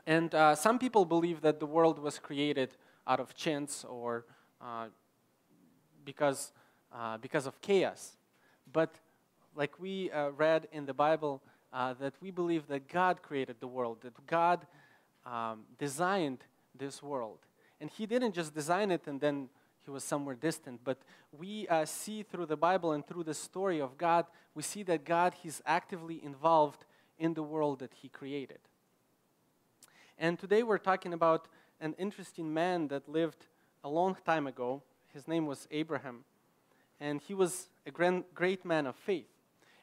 And some people believe that the world was created out of chance or uh, because, because of chaos. But like we read in the Bible, that we believe that God created the world, that God designed this world. And He didn't just design it and then He was somewhere distant, but we see through the Bible and through the story of God, we see that God, He's actively involved in the world that He created. And today we're talking about an interesting man that lived a long time ago. His name was Abraham. And he was a great man of faith.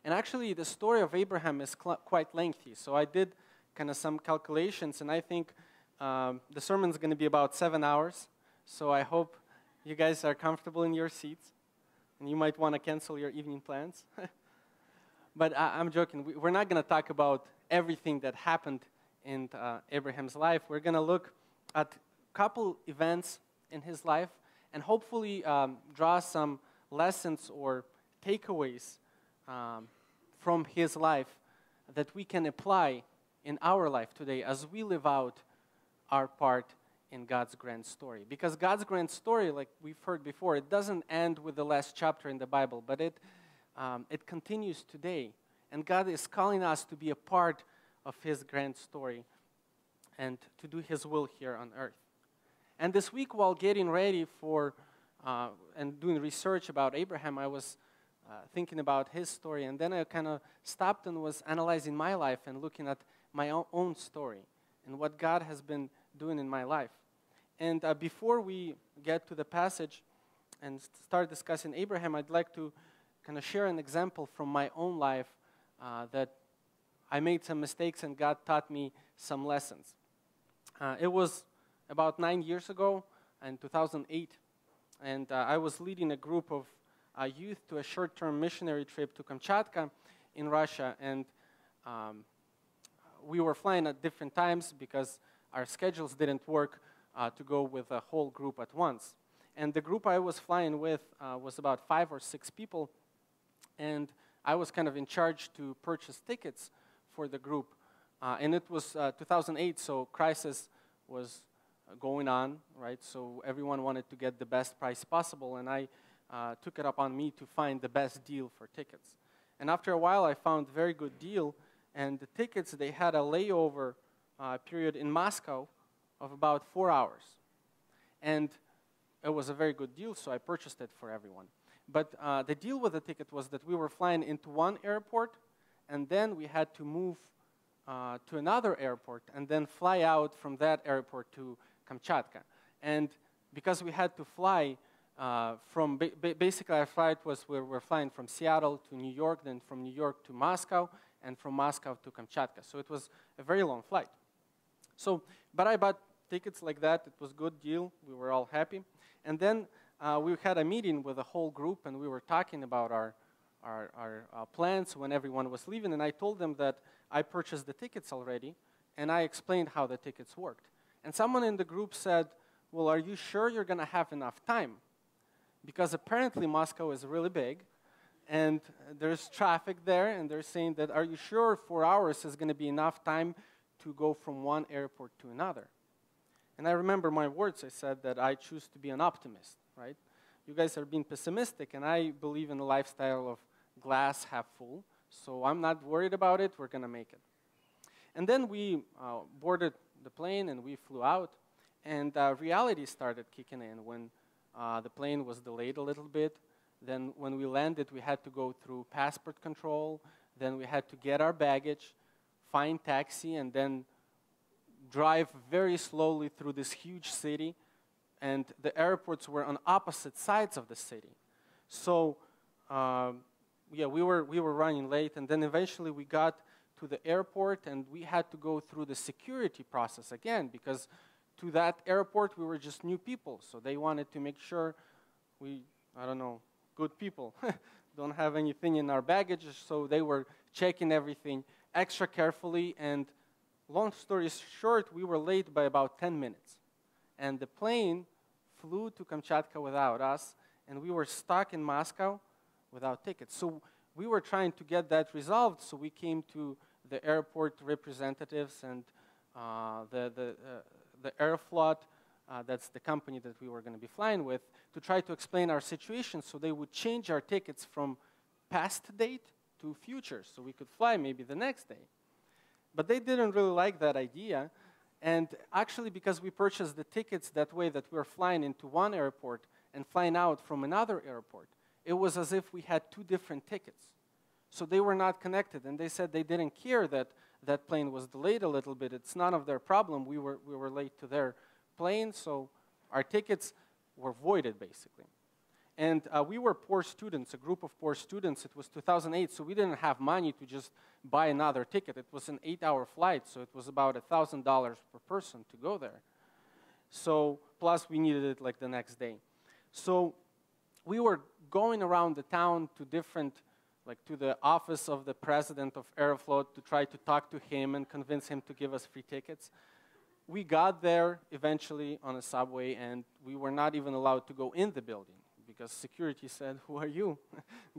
And actually, the story of Abraham is quite lengthy. So I did kind of some calculations, and I think the sermon is going to be about 7 hours. So I hope you guys are comfortable in your seats. And you might want to cancel your evening plans. But I'm joking. We're not going to talk about everything that happened in Abraham's life. We're going to look at a couple events in his life and hopefully draw some lessons or takeaways from his life that we can apply in our life today as we live out our part in God's grand story. Because God's grand story, like we've heard before, it doesn't end with the last chapter in the Bible, but it continues today. And God is calling us to be a part of His grand story and to do His will here on earth. And this week, while getting ready for and doing research about Abraham, I was thinking about his story, and then I kind of stopped and was analyzing my life and looking at my own story and what God has been doing in my life. And before we get to the passage and start discussing Abraham, I'd like to kind of share an example from my own life that I made some mistakes and God taught me some lessons. It was about 9 years ago, in 2008, and I was leading a group of youth to a short-term missionary trip to Kamchatka in Russia, and we were flying at different times because our schedules didn't work to go with a whole group at once. And the group I was flying with was about 5 or 6 people, and I was kind of in charge to purchase tickets for the group. And it was 2008, so crisis was going on, right? So everyone wanted to get the best price possible, and I took it upon me to find the best deal for tickets. And after a while, I found a very good deal, and the tickets, they had a layover period in Moscow of about 4 hours. And it was a very good deal, so I purchased it for everyone. But the deal with the ticket was that we were flying into one airport, and then we had to move to another airport, and then fly out from that airport to Kamchatka. And because we had to fly from, basically our flight was, we were flying from Seattle to New York, then from New York to Moscow, and from Moscow to Kamchatka. So it was a very long flight. So, but I bought tickets like that. It was a good deal. We were all happy. And then we had a meeting with the whole group, and we were talking about our plans when everyone was leaving. And I told them that I purchased the tickets already, and I explained how the tickets worked. And someone in the group said, well, are you sure you're going to have enough time? Because apparently Moscow is really big, and there's traffic there, and they're saying that, are you sure 4 hours is going to be enough time to go from one airport to another? And I remember my words. I said that I choose to be an optimist, right? You guys are being pessimistic, and I believe in a lifestyle of glass half full, so I'm not worried about it. We're going to make it. And then we boarded the plane, and we flew out, and reality started kicking in when the plane was delayed a little bit. Then when we landed, we had to go through passport control. Then we had to get our baggage, find taxi, and then drive very slowly through this huge city. And the airports were on opposite sides of the city. So yeah, we were running late, and then eventually we got to the airport, and we had to go through the security process again, because to that airport we were just new people, so they wanted to make sure we, I don't know, good people, don't have anything in our baggage, so they were checking everything extra carefully, and long story short, we were late by about 10 minutes. And the plane flew to Kamchatka without us, and we were stuck in Moscow without tickets. So we were trying to get that resolved, so we came to the airport representatives, and the Aeroflot, that's the company that we were going to be flying with, to try to explain our situation so they would change our tickets from past date to future so we could fly maybe the next day. But they didn't really like that idea. And actually, because we purchased the tickets that way, that we were flying into one airport and flying out from another airport, it was as if we had two different tickets. So they were not connected. And they said they didn't care that that plane was delayed a little bit. It's none of their problem. We were late to their plane, so our tickets were voided, basically. And we were poor students, a group of poor students. It was 2008, so we didn't have money to just buy another ticket. It was an 8-hour flight, so it was about $1,000 per person to go there. So, plus we needed it like the next day. So we were going around the town to different, like to the office of the president of Aeroflot to try to talk to him and convince him to give us free tickets. We got there eventually on a subway, and we were not even allowed to go in the building, because security said, "Who are you?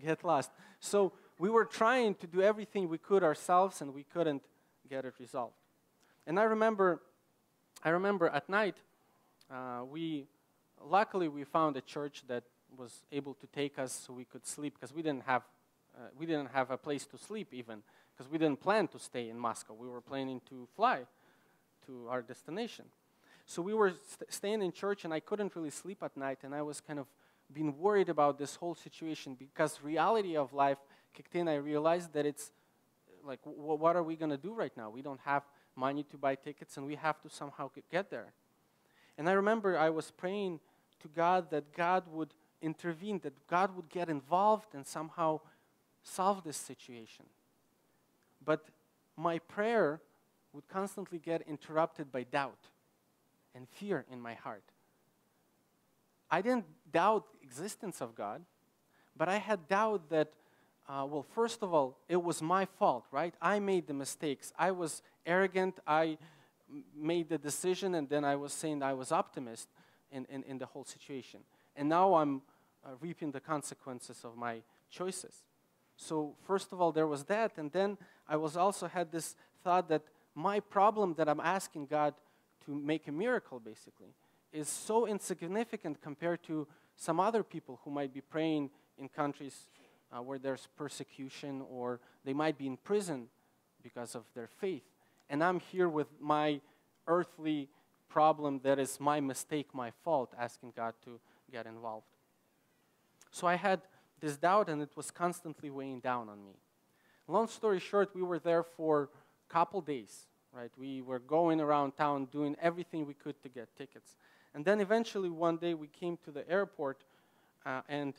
Get lost." So we were trying to do everything we could ourselves, and we couldn't get it resolved. And I remember at night, luckily we found a church that was able to take us so we could sleep, because we didn't have a place to sleep even, because we didn't plan to stay in Moscow. We were planning to fly to our destination. So we were staying in church, and I couldn't really sleep at night, and I was kind of been worried about this whole situation, because reality of life kicked in. I realized that it's like, what are we going to do right now? We don't have money to buy tickets, and we have to somehow get there. And I remember I was praying to God that God would intervene, that God would get involved and somehow solve this situation. But my prayer would constantly get interrupted by doubt and fear in my heart. I didn't doubt the existence of God, but I had doubt that, well, first of all, it was my fault, right? I made the mistakes. I was arrogant. I made the decision, and then I was saying I was optimist in the whole situation. And now I'm reaping the consequences of my choices. So first of all, there was that, and then I was also had this thought that my problem that I'm asking God to make a miracle, basically, is so insignificant compared to some other people who might be praying in countries where there's persecution, or they might be in prison because of their faith. And I'm here with my earthly problem that is my mistake, my fault, asking God to get involved. So I had this doubt, and it was constantly weighing down on me. Long story short, we were there for a couple days, right? We were going around town doing everything we could to get tickets. And then eventually one day we came to the airport, and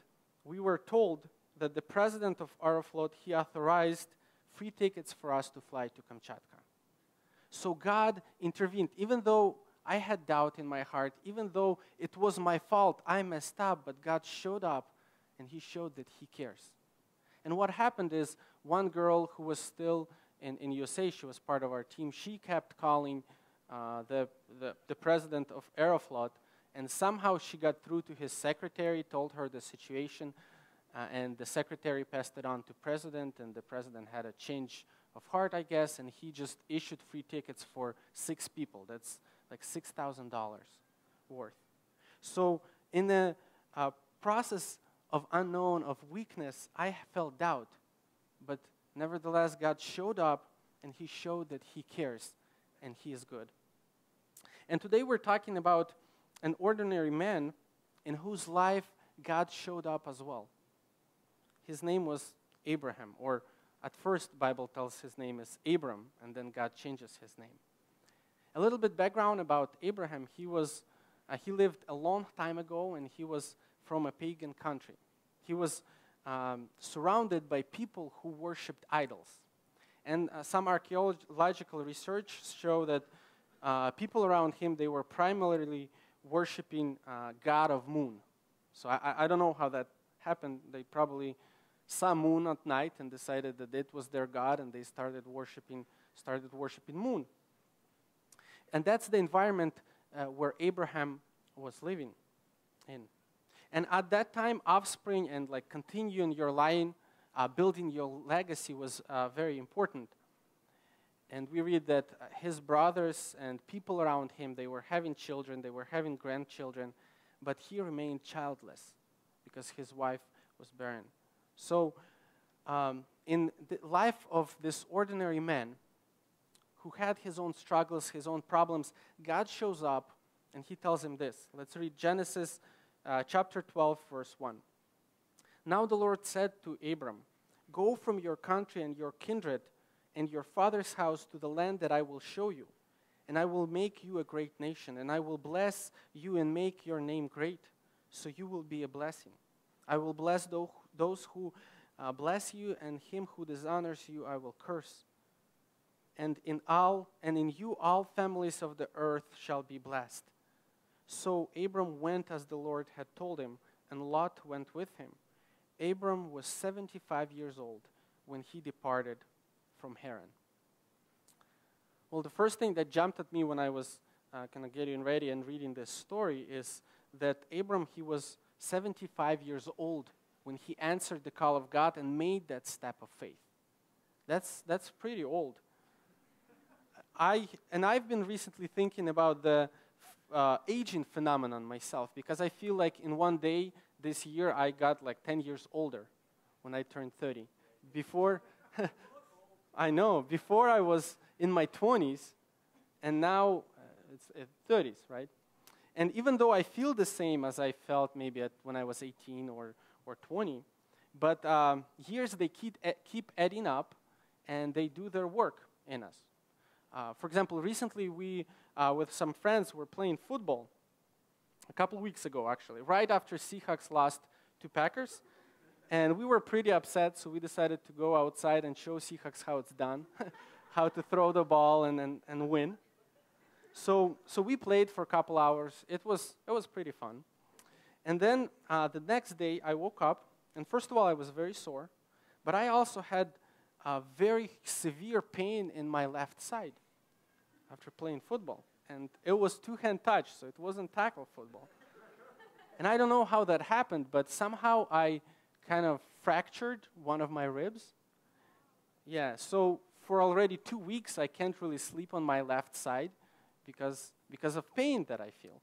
we were told that the president of Aeroflot, he authorized free tickets for us to fly to Kamchatka. So God intervened. Even though I had doubt in my heart, even though it was my fault, I messed up, but God showed up, and he showed that he cares. And what happened is, one girl who was still in USA, she was part of our team, she kept calling the president of Aeroflot, and somehow she got through to his secretary, told her the situation, and the secretary passed it on to president, and the president had a change of heart, I guess, and he just issued free tickets for 6 people. That's like $6,000 worth. So in the process of unknown, of weakness, I felt doubt, but nevertheless, God showed up, and he showed that he cares, and he is good. And today we're talking about an ordinary man in whose life God showed up as well. His name was Abraham, or at first, the Bible tells his name is Abram, and then God changes his name. A little bit background about Abraham. He lived a long time ago, and he was from a pagan country. He was surrounded by people who worshipped idols. And some archaeological research show that people around him, they were primarily worshiping god of moon. So I don't know how that happened. They probably saw moon at night and decided that it was their god, and they started worshiping moon. And that's the environment where Abraham was living in. And at that time, offspring and like continuing your line, building your legacy was very important. And we read that his brothers and people around him, they were having children, they were having grandchildren, but he remained childless because his wife was barren. So in the life of this ordinary man who had his own struggles, his own problems, God shows up and he tells him this. Let's read Genesis chapter 12, verse 1. Now the Lord said to Abram, "Go from your country and your kindred and your father's house to the land that I will show you, and I will make you a great nation, and I will bless you and make your name great, so you will be a blessing. I will bless those who bless you, and him who dishonors you I will curse. And in you all families of the earth shall be blessed." So Abram went as the Lord had told him, and Lot went with him. Abram was 75 years old when he departed from Haran. Well, the first thing that jumped at me when I was kind of getting ready and reading this story is that Abram, he was 75 years old when he answered the call of God and made that step of faith. That's pretty old. I've been recently thinking about the aging phenomenon myself, because I feel like in one day this year I got like 10 years older when I turned 30. Before, I know, before I was in my 20s, and now it's 30s, right? And even though I feel the same as I felt maybe when I was 18 or 20, but years, they keep adding up, and they do their work in us. For example, recently we, with some friends, were playing football a couple weeks ago, actually, right after Seahawks lost to Packers. And we were pretty upset, so we decided to go outside and show Seahawks how it's done, how to throw the ball and win. So we played for a couple hours. It was pretty fun. And then the next day, I woke up, and first of all, I was very sore, but I also had a very severe pain in my left side after playing football. And it was two-hand touch, so it wasn't tackle football. And I don't know how that happened, but somehow I kind of fractured one of my ribs. Yeah, so for already 2 weeks, I can't really sleep on my left side because of pain that I feel.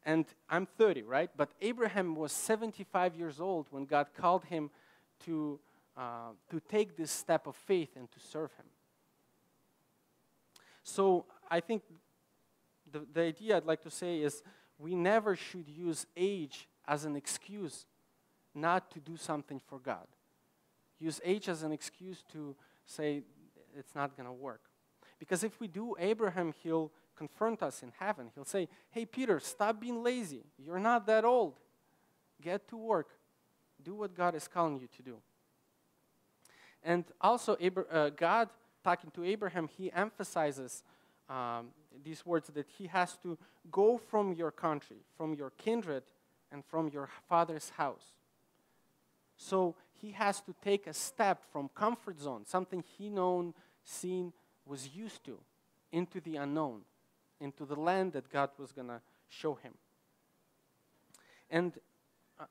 And I'm 30, right? But Abraham was 75 years old when God called him to take this step of faith and to serve him. So I think the idea I'd like to say is we never should use age as an excuse not to do something for God. Use age as an excuse to say it's not going to work. Because if we do, Abraham, he'll confront us in heaven. He'll say, "Hey, Peter, stop being lazy. You're not that old. Get to work. Do what God is calling you to do." And also, God, talking to Abraham, he emphasizes these words that he has to go from your country, from your kindred, and from your father's house. So he has to take a step from comfort zone, something he known, seen, was used to, into the unknown, into the land that God was going to show him. And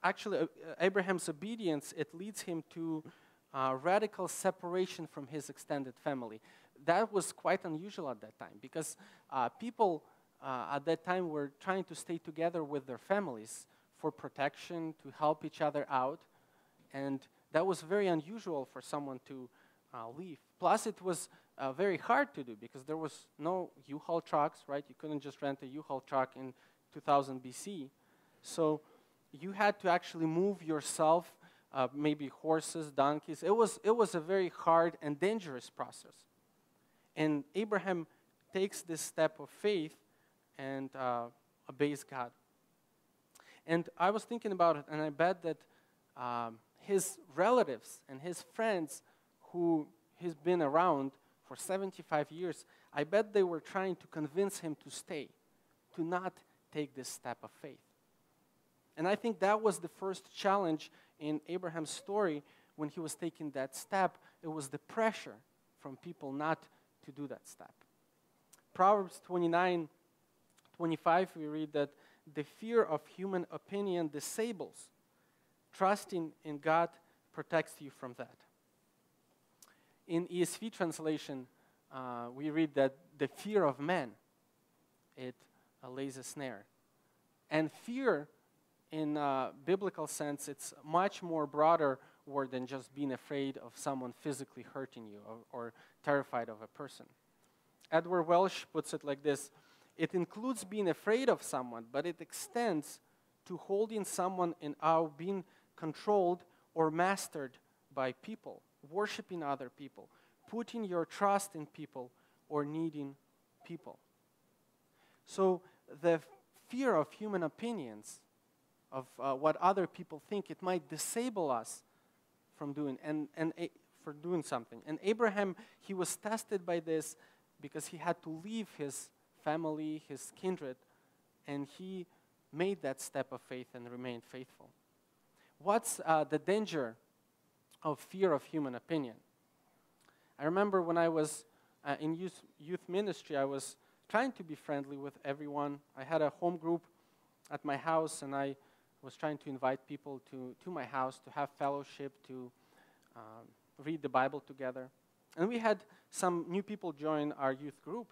actually, Abraham's obedience, it leads him to radical separation from his extended family. That was quite unusual at that time, because people at that time were trying to stay together with their families for protection, to help each other out, and that was very unusual for someone to leave. Plus, it was very hard to do, because there was no U-Haul trucks, right? You couldn't just rent a U-Haul truck in 2000 BC. So you had to actually move yourself, maybe horses, donkeys. It was a very hard and dangerous process. And Abraham takes this step of faith and obeys God. And I was thinking about it, and I bet that his relatives and his friends who he's been around for 75 years, I bet they were trying to convince him to stay, to not take this step of faith. And I think that was the first challenge in Abraham's story when he was taking that step. It was the pressure from people not to do that step. Proverbs 29:25, we read that the fear of human opinion disables. Trusting in God protects you from that. In ESV translation, we read that the fear of man, it lays a snare. And fear, in a biblical sense, it's much more broader word than just being afraid of someone physically hurting you or terrified of a person. Edward Welsh puts it like this: it includes being afraid of someone, but it extends to holding someone in awe, being controlled or mastered by people, worshiping other people, putting your trust in people, or needing people. So the fear of human opinions, of what other people think, it might disable us from doing for doing something. And Abraham, he was tested by this because he had to leave his family, his kindred, and he made that step of faith and remained faithful. What's the danger of fear of human opinion? I remember when I was in youth ministry, I was trying to be friendly with everyone. I had a home group at my house, and I was trying to invite people to my house to have fellowship, to read the Bible together. And we had some new people join our youth group,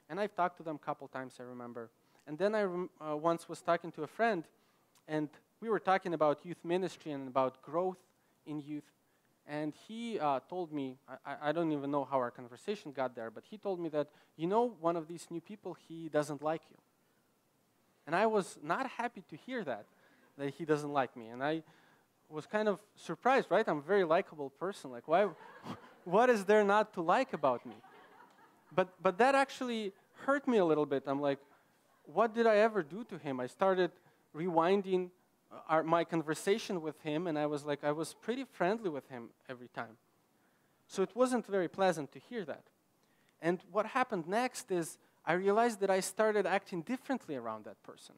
and I've talked to them a couple times, I remember. And then I once was talking to a friend, and we were talking about youth ministry and about growth in youth. And he told me, I don't even know how our conversation got there, but he told me that, you know, one of these new people, he doesn't like you. And I was not happy to hear that he doesn't like me. And I was kind of surprised, right? I'm a very likable person. Like, why? What is there not to like about me? But that actually hurt me a little bit. I'm like, what did I ever do to him? I started rewinding my conversation with him, and I was like, I was pretty friendly with him every time. So it wasn't very pleasant to hear that. And what happened next is I realized that I started acting differently around that person.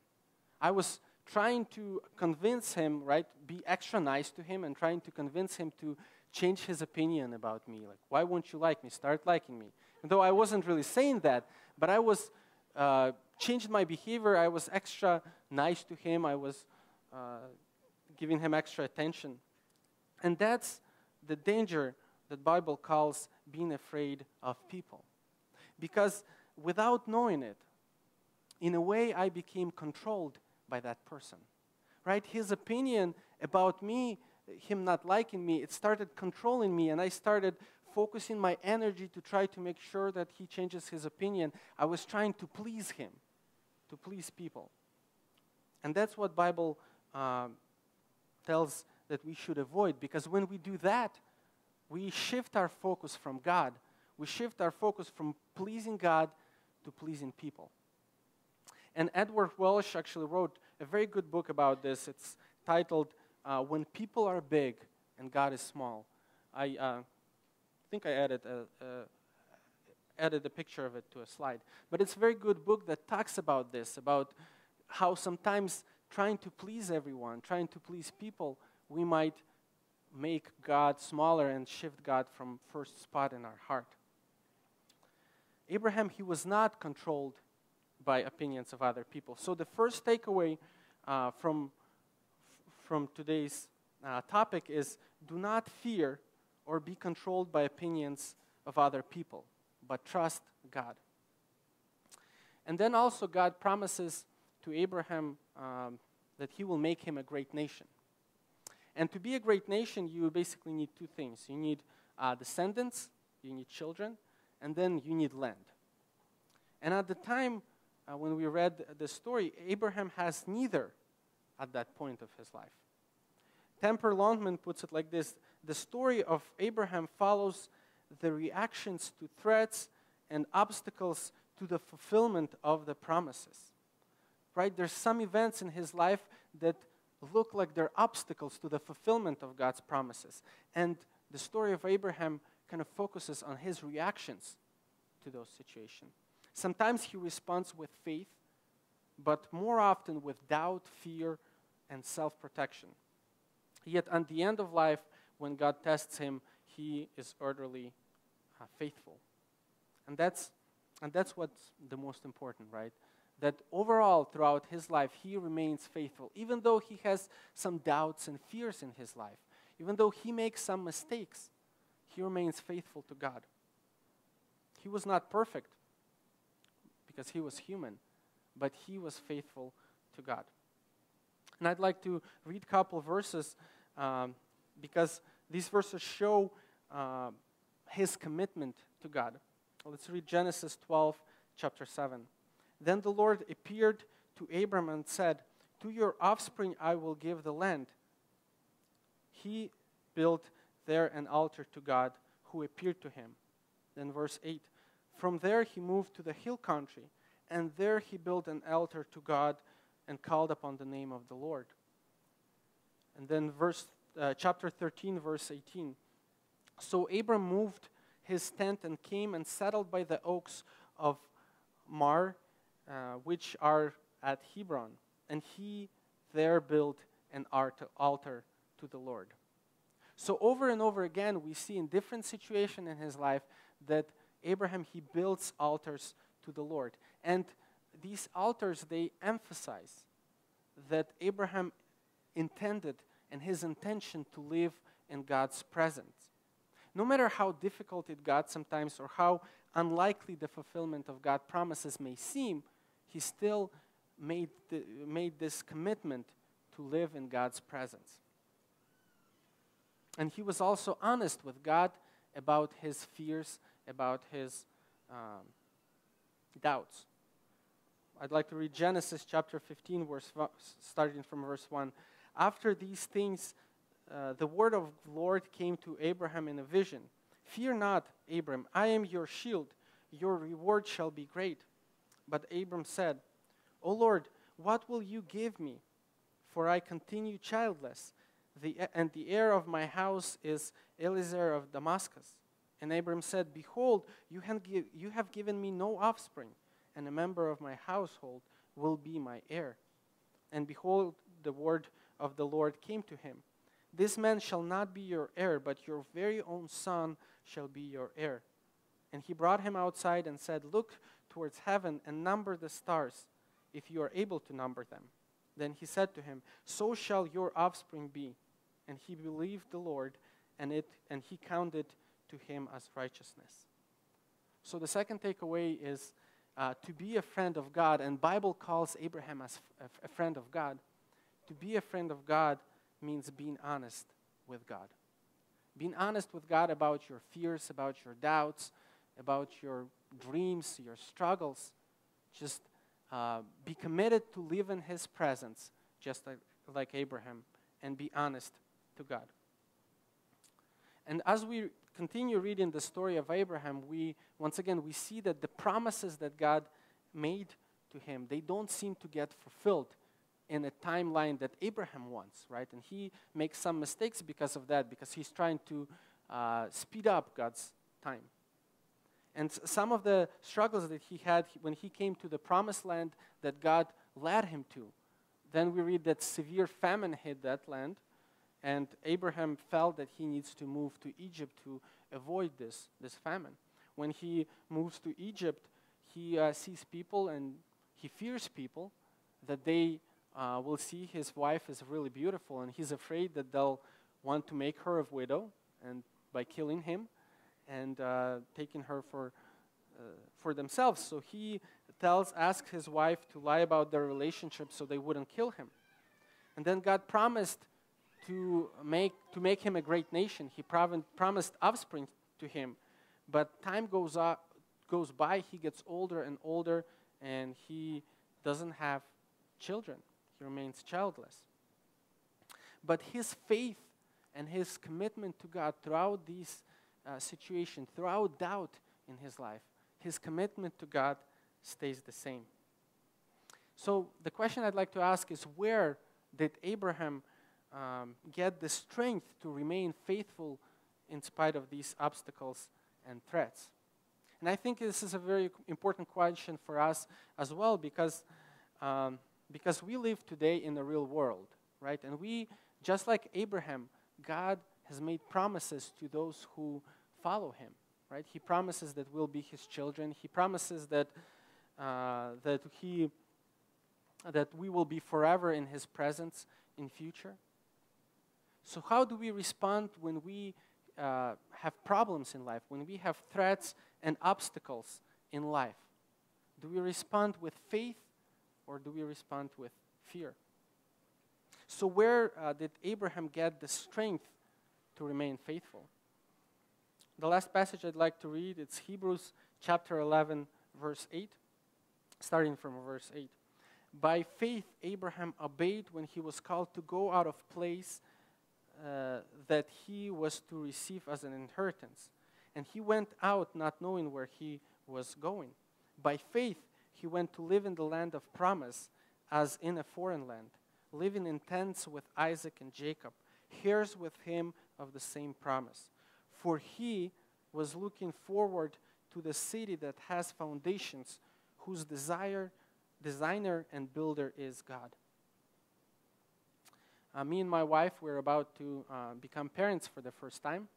I was trying to convince him, right, be extra nice to him and trying to convince him to change his opinion about me. Like, why won't you like me? Start liking me. And though I wasn't really saying that, but I was changed my behavior. I was extra nice to him. I was giving him extra attention. And that's the danger that Bible calls being afraid of people. Because without knowing it, in a way, I became controlled by that person, right? His opinion about me, him not liking me, it started controlling me, and I started focusing my energy to try to make sure that he changes his opinion. I was trying to please him, to please people. And that's what Bible tells that we should avoid, because when we do that, we shift our focus from God. We shift our focus from pleasing God to pleasing people. And Edward Welsh actually wrote a very good book about this. It's titled, When People Are Big and God is Small. I think I added a picture of it to a slide. But it's a very good book that talks about this, about how sometimes trying to please everyone, trying to please people, we might make God smaller and shift God from first spot in our heart. Abraham, he was not controlled by opinions of other people. So the first takeaway from today's topic is, do not fear or be controlled by opinions of other people, but trust God. And then also God promises to Abraham that he will make him a great nation. And to be a great nation, you basically need two things. You need descendants, you need children, and then you need land. And at the time when we read the story, Abraham has neither at that point of his life. Temper Longman puts it like this: the story of Abraham follows the reactions to threats and obstacles to the fulfillment of the promises. Right? There's some events in his life that look like they're obstacles to the fulfillment of God's promises. And the story of Abraham kind of focuses on his reactions to those situations. Sometimes he responds with faith, but more often with doubt, fear, and self-protection. Yet at the end of life, when God tests him, he is utterly faithful. And that's what's the most important, right? That overall, throughout his life, he remains faithful. Even though he has some doubts and fears in his life, even though he makes some mistakes, he remains faithful to God. He was not perfect because he was human, but he was faithful to God. And I'd like to read a couple of verses because these verses show his commitment to God. Let's read Genesis 12, chapter 7. Then the Lord appeared to Abram and said, "To your offspring I will give the land." He built there an altar to God who appeared to him. Then verse 8. From there he moved to the hill country, and there he built an altar to God and called upon the name of the Lord. And then chapter 13, verse 18. So Abram moved his tent and came and settled by the oaks of Mamre, which are at Hebron. And he there built an altar to the Lord. So over and over again, we see in different situations in his life that Abraham, he builds altars to the Lord. And these altars, they emphasize that Abraham intended and his intention to live in God's presence. No matter how difficult it got sometimes or how unlikely the fulfillment of God's promises may seem, he still made this commitment to live in God's presence. And he was also honest with God about his fears, about his doubts. I'd like to read Genesis chapter 15, starting from verse 1. After these things, the word of the Lord came to Abraham in a vision. Fear not, Abram, I am your shield. Your reward shall be great. But Abram said, O Lord, what will you give me? For I continue childless, and the heir of my house is Eliezer of Damascus. And Abram said, Behold, you have given me no offspring, and a member of my household will be my heir. And behold, the word of the Lord came to him. This man shall not be your heir, but your very own son shall be your heir. And he brought him outside and said, Look towards heaven and number the stars, if you are able to number them. Then he said to him, So shall your offspring be. And he believed the Lord, and he counted to him as righteousness. So the second takeaway is to be a friend of God, and Bible calls Abraham as a friend of God. To be a friend of God means being honest with God. Being honest with God about your fears, about your doubts, about your dreams, your struggles. Just be committed to live in His presence, just like Abraham, and be honest to God. And as we continue reading the story of Abraham, we see that the promises that God made to him, they don't seem to get fulfilled in a timeline that Abraham wants, right? And he makes some mistakes because of that, because he's trying to speed up God's time. And some of the struggles that he had when he came to the promised land that God led him to, then we read that severe famine hit that land, and Abraham felt that he needs to move to Egypt to avoid this famine. When he moves to Egypt, he sees people and he fears people, that they will see his wife is really beautiful, and he's afraid that they'll want to make her a widow, and by killing him and taking her for themselves. So he asks his wife to lie about their relationship so they wouldn't kill him. And then God promised to make him a great nation. He promised offspring to him, but time goes by. He gets older and older, and he doesn't have children. He remains childless. But his faith and his commitment to God throughout these situations, throughout doubt in his life, his commitment to God stays the same. So the question I'd like to ask is, where did Abraham get the strength to remain faithful in spite of these obstacles and threats? And I think this is a very important question for us as well, because we live today in the real world, right? And we, just like Abraham, God has made promises to those who follow him, right? He promises that we'll be his children. He promises that we will be forever in his presence in future. So how do we respond when we have problems in life, when we have threats and obstacles in life, do we respond with faith or do we respond with fear? So where did Abraham get the strength to remain faithful? The last passage I'd like to read, it's Hebrews chapter 11, verse 8, starting from verse 8. By faith, Abraham obeyed when he was called to go out of place that he was to receive as an inheritance. And he went out not knowing where he was going. By faith, he went to live in the land of promise as in a foreign land, living in tents with Isaac and Jacob, heirs with him of the same promise. For he was looking forward to the city that has foundations, whose designer and builder is God. Me and my wife, we're about to become parents for the first time.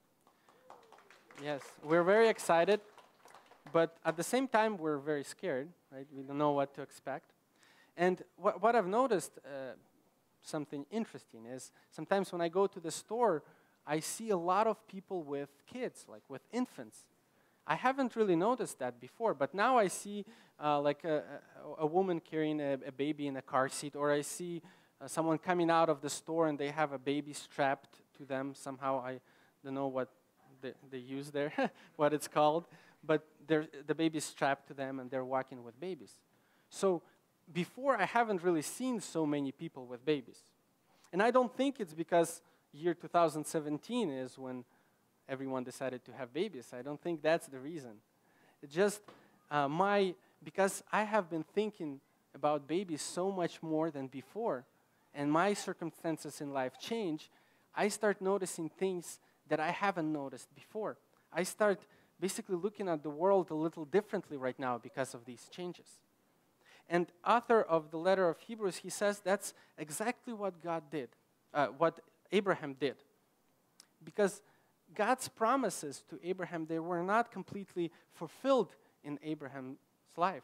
Yes, we're very excited, but at the same time, we're very scared, right? We don't know what to expect. And what I've noticed, something interesting, is sometimes when I go to the store, I see a lot of people with kids, like with infants. I haven't really noticed that before, but now I see like a woman carrying a baby in a car seat, or I see someone coming out of the store and they have a baby strapped to them. Somehow, I don't know what they use there, what it's called, but the baby's strapped to them and they're walking with babies. So before, I haven't really seen so many people with babies. And I don't think it's because year 2017 is when everyone decided to have babies. I don't think that's the reason. It's just because I have been thinking about babies so much more than before, and my circumstances in life change, I start noticing things that I haven't noticed before. I start basically looking at the world a little differently right now because of these changes. And author of the letter of Hebrews, he says that's exactly what God did, what Abraham did. Because God's promises to Abraham, they were not completely fulfilled in Abraham's life.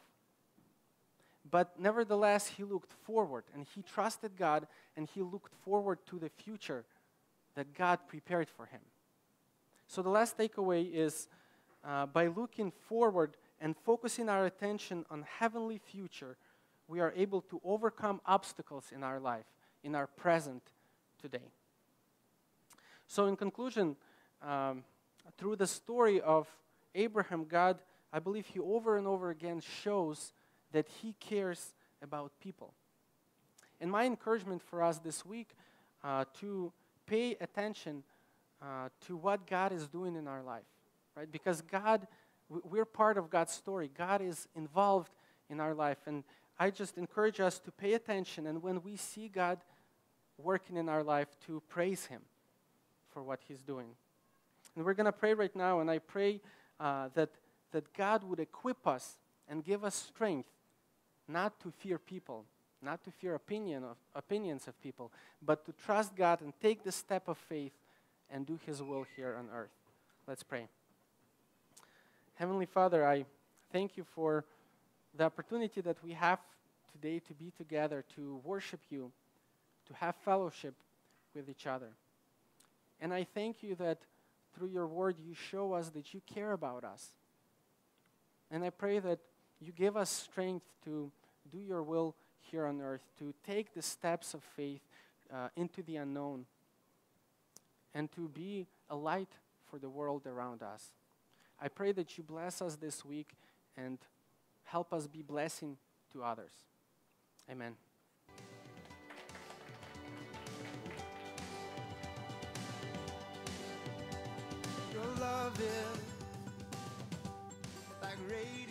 But nevertheless, he looked forward, and he trusted God, and he looked forward to the future that God prepared for him. So the last takeaway is, by looking forward and focusing our attention on heavenly future, we are able to overcome obstacles in our life, in our present today. So in conclusion, through the story of Abraham, God, I believe he over and over again shows that he cares about people. And my encouragement for us this week to pay attention to what God is doing in our life, right? Because God, we're part of God's story. God is involved in our life. And I just encourage us to pay attention, and when we see God working in our life, to praise him for what he's doing. And we're going to pray right now, and I pray that God would equip us and give us strength not to fear people, not to fear opinions of people, but to trust God and take the step of faith and do his will here on earth. Let's pray. Heavenly Father, I thank you for the opportunity that we have today to be together, to worship you, to have fellowship with each other. And I thank you that through your word you show us that you care about us. And I pray that you give us strength to do your will here on earth, to take the steps of faith into the unknown, and to be a light for the world around us. I pray that you bless us this week and help us be blessing to others. Amen. Your love is like radiation.